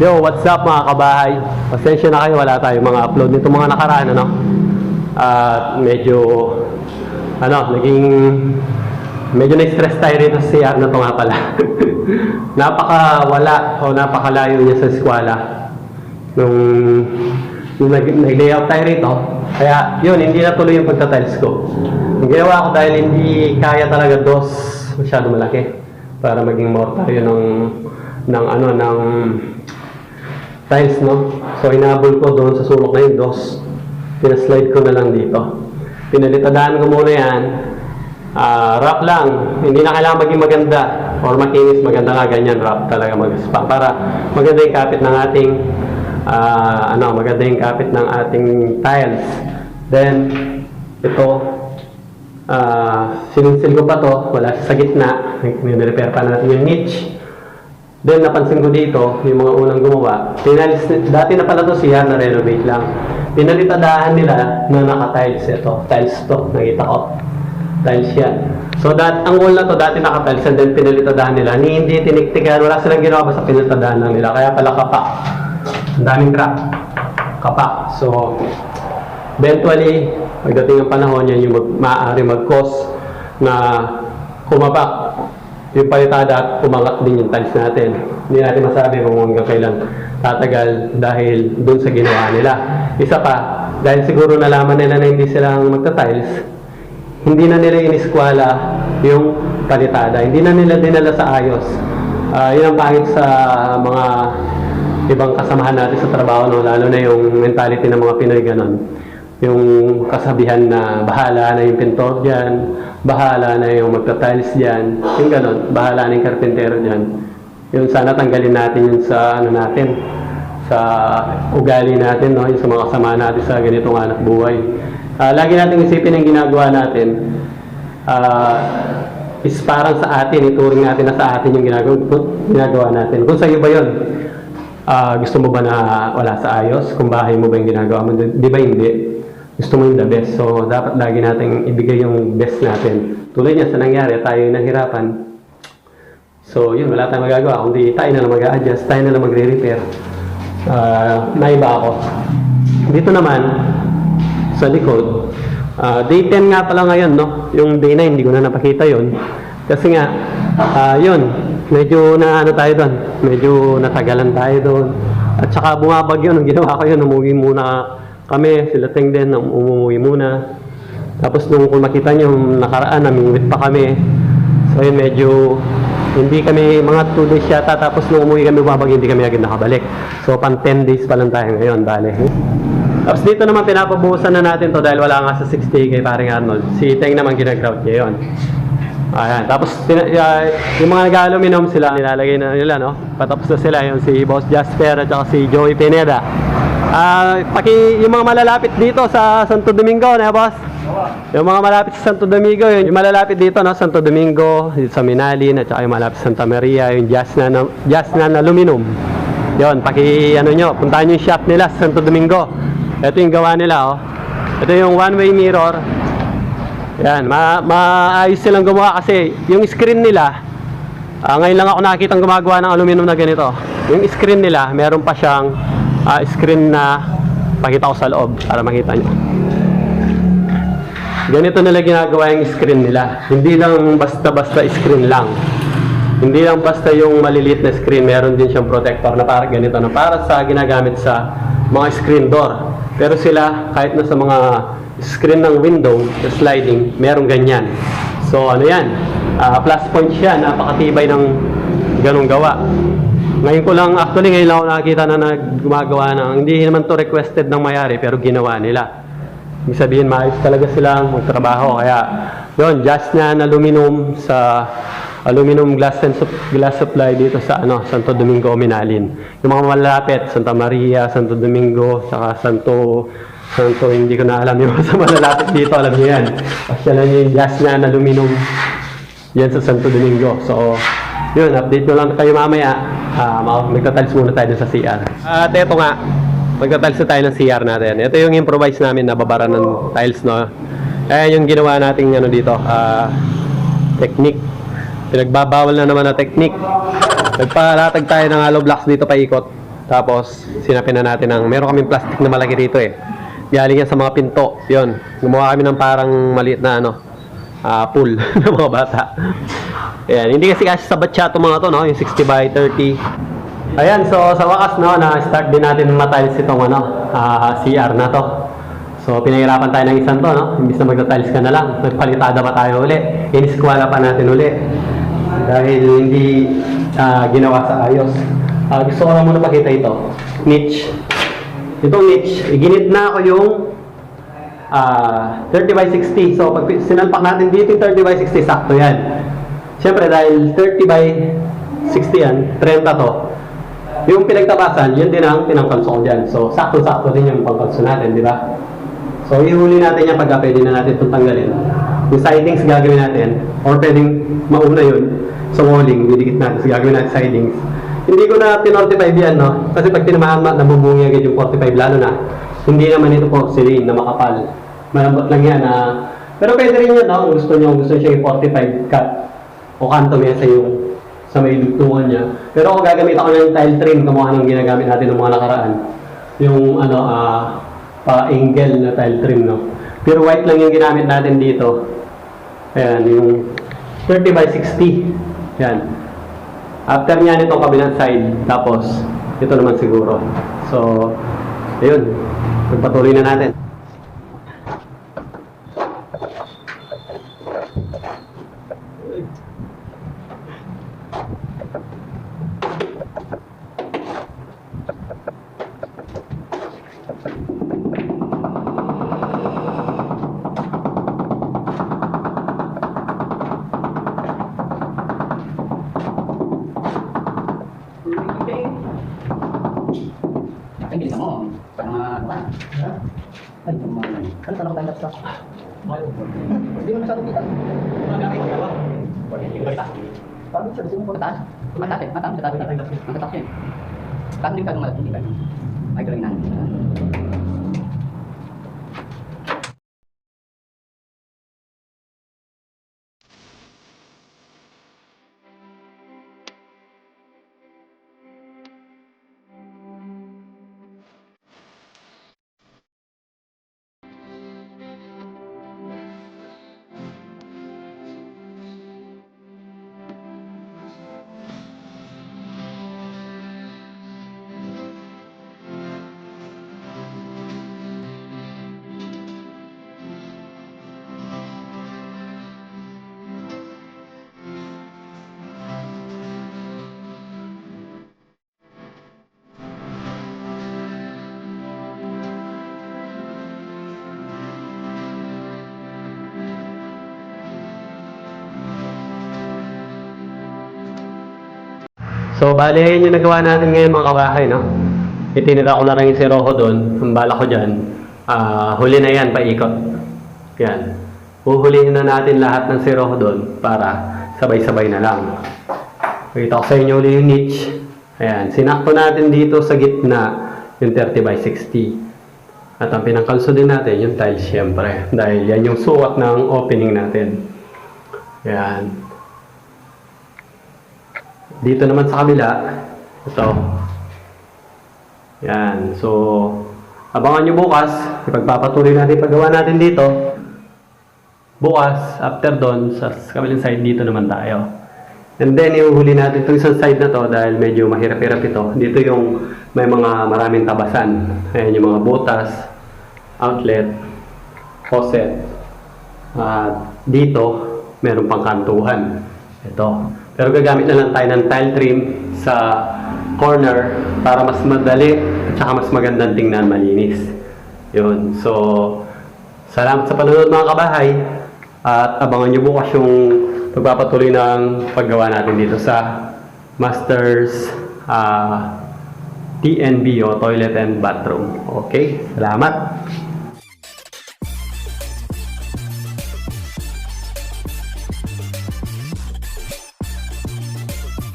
Yo, what's up mga kabahay? Pasensya na kayo, wala tayong mga upload nito mga nakaraan, ano? At medyo medyo na-stress tayo rito sa CR na to nga pala. Napakalayo niya sa eskwela nung nag-layout tayo rito. Kaya yun, hindi natuloy yung pagta-tiles ko. Ang ginawa ko dahil hindi kaya talaga masyado malaki para maging mortaryo ng tiles, no? So inabol ko doon sa sulok na yung pinaslide ko na lang dito. Pinalitadaan ko muna yan. Wrap lang. Hindi na kailangan maging maganda or makinis. Maganda nga ganyan, wrap talaga mag-spam para maganda yung kapit ng ating maganda yung kapit ng ating tiles. Then ito sininsil ko pa to, wala sa gitna. Nire-repair pa natin yung niche. Then napansin ko dito, yung mga unang gumawa, dati na pala to siya na renovate lang. Pinalitadahan nila na naka-tiles ito. Tiles to, nakita ko. Tiles yan. So ang wall na to dati naka-tiles and then pinalitadahan nila. Hindi tiniktikan, wala silang ginawa basta pinalitadahan lang nila. Kaya pala kapak. Ang daming crack. Kapak. So eventually, pagdating ng panahon yan, yung maaari mag-cause na kumabak yung palitada at umangat din yung tiles natin. Hindi natin masabi kung hanggang kailan tatagal dahil dun sa ginawa nila. Isa pa, dahil siguro nalaman nila na hindi silang magta-tiles, hindi na nila iniskwala yung palitada. Hindi na nila dinala sa ayos. Yun ang pangit sa mga ibang kasamahan natin sa trabaho, no? Lalo na yung mentality ng mga Pinoy ganon. Yung kasabihan na bahala na yung pintor dyan, bahala na yung magta-tiles dyan, yung ganon, bahala na yung karpentero dyan. Yung sana tanggalin natin yun sa natin, sa ugali natin, no? Yung sa mga kasama natin sa ganitong anak buhay. Lagi natin isipin ang ginagawa natin is parang sa atin, ituring natin na sa atin yung ginagawa natin. Kung sa'yo ba yun? Gusto mo ba na wala sa ayos? Kung bahay mo ba yung ginagawa mo? Di ba hindi? Gusto mo yung the best. So, dapat lagi natin ibigay yung best natin. Tulad niya sa nangyari, tayo yung nahirapan. So, yun, wala tayong magagawa. Kundi tayo na lang mag-a-adjust, tayo na lang magre-repair. Naiba ako. Dito naman, sa likod, day 10 nga pala ngayon, no? Yung day 9, hindi ko na napakita yun. Kasi nga, yun, medyo tayo doon. Medyo natagalan tayo doon. At saka bumabagyo, nung ginawa ko yun, umuwi muna kami, sila Teng din, umuwi muna. Tapos nung kung makita nyo, nakaraan, namingwit pa kami. So yun, medyo, hindi kami, mga 2 days yata, tapos nung umuwi kami bumabagyo, hindi kami agad nakabalik. So pan 10 days pa lang tayo ngayon, bale. Tapos dito naman, pinapabuhusan na natin to dahil wala nga sa 60 kay paring Arnold. Si Teng naman ginagrout niya yun. Ayan, tapos yung mga nag-aluminum sila, nilalagay na nila, no? Patapos na sila, yung si Boss Jasper at saka si Joey Pineda. Yung mga malalapit dito sa Santo Domingo, na boss? Yung mga malapit sa Santo Domingo, yung malalapit dito, no? Santo Domingo, sa Minalin, at saka yung malapit sa Santa Maria, yung Jasnan Aluminum. Yun, puntahan nyo yung shop nila sa Santo Domingo. Ito yung gawa nila, oh. Ito yung one-way mirror. Yan, maayos silang gumawa kasi yung screen nila, ngayon lang ako nakikita gumagawa ng aluminum na ganito. Yung screen nila, meron pa siyang screen na pakita ko sa loob para makita nyo. Ganito nila ginagawa yung screen nila. Hindi lang basta-basta screen lang. Hindi lang basta yung maliliit na screen. Meron din siyang protector na para ganito, na para sa ginagamit sa mga screen door. Pero sila, kahit na sa mga screen ng window, sliding, merong ganyan. So ano yan, plus point siya, napakatibay ng ganong gawa. Ngayon ko lang, ngayon lang ako nakakita na gumagawa ng, hindi naman to requested ng mayari, pero ginawa nila. Ibig sabihin, maayos talaga silang magtrabaho. Kaya, yun, Jasnan Aluminum sa aluminum glass supply dito sa Santo Domingo, Minalin. Yung mga malapit, Santa Maria, Santo Domingo, saka Santo, hindi ko na alam yung sa malalapit dito, alam niyo yan. Pasyalan niyo yung Jasnan Aluminum yan sa Santo Domingo. So, yun, update ko lang kayo mamaya. Magtatiles muna tayo sa CR. At ito nga, magtatiles na tayo ng CR natin. Ito yung improvise namin na babara ng tiles, no? Ayan yung ginawa natin dito, technique. Pinagbabawal na naman na technique. Nagpalatag tayo ng hollow blocks dito paikot. Tapos, sinapin na natin meron kaming plastic na malaki dito eh. Galing yan sa mga pinto. Yun. Gumawa kami ng parang maliit na pool ng mga bata. Ayan. Hindi kasi sa batya itong mga to, no? Yung 60 by 30. Ayan. So, sa wakas, no, na-start din natin matiles itong CR na to. So, pinahirapan tayo ng isang to, no? Imbis na magta-tiles ka na lang. Nagpalitada pa tayo uli. Iniskwala pa natin uli. Dahil hindi ginawa sa ayos. Gusto ko lang muna pakita ito. Niche. Itong niche, ginit na ako yung 30 by 60. So, pag sinalpak natin dito yung 30 by 60, sakto yan. Siyempre, dahil 30 by 60 yan, 30 to. Yung pinagtabasan, yun din ang pinangkalso ko dyan. So, sakto-sakto din yung pangkalso natin, di ba? So, ihuli natin yan pagka pwede na natin itong tanggalin. Yung sidings gagawin natin, or pwedeng mauna yun, sa walling, didikit natin, so gagawin natin sidings. Hindi ko na pin-45 yan, no? Kasi pag tinamaan, nabubungi agad yung 45, lalo na. Hindi naman ito porcelain na makapal. Malambot lang yan, pero pwede rin yan, no? Kung gusto siya yung 45 cut o kanto yan sa may dugtungan niya. Pero ako gagamit ako ng tile trim, kamukha ng ginagamit natin ng mga nakaraan. Yung, pa-angle na tile trim, no? Pero white lang yung ginamit natin dito. Ayan, yung 30 by 60. Ayan. After niyan itong kabilang side, tapos ito naman siguro. So, ayun. Magpatuloy na natin. Ay, bilisan mo. Parang ano ka? Ay, ano tanong tayo laptop? Hindi mo masyadong kita. Paano siya? Gusto mo po taas? Mataas eh. Mataas sa taas. Mataas yun. Paano din ka nung malapit? Ay, galawin natin. So, bali, yun yung nagawa natin ngayon mga kabahay, no? Itinira ko na rin yung siroho doon. Ang bala ko dyan, huli na yan, paikot. Yan. Uhulihin na natin lahat ng siroho doon para sabay-sabay na lang. Pakita ko sa inyo ulit yung niche. Ayan. Sinakto natin dito sa gitna yung 30 by 60. At ang pinangkalso din natin yung tiles, syempre. Dahil yan yung sukat ng opening natin. Ayan. Dito naman sa kabila, ito. Yan. So, abangan nyo bukas. Ipagpapatuloy natin paggawa natin dito. Bukas, after doon, sa kabilang side dito naman tayo. And then, iuhuli natin itong isang side na to dahil medyo mahirap-hirap ito. Dito yung may mga maraming tabasan. Ayan yung mga butas, outlet, faucet. Dito, meron pang kantuhan. Ito. Pero gagamit na lang tayo ng tile trim sa corner para mas madali at saka mas magandang tingnan, malinis. Yun. So, salamat sa panonood mga kabahay at abangan nyo bukas yung pagpapatuloy ng paggawa natin dito sa Masters TNB o Toilet and Bathroom. Okay? Salamat!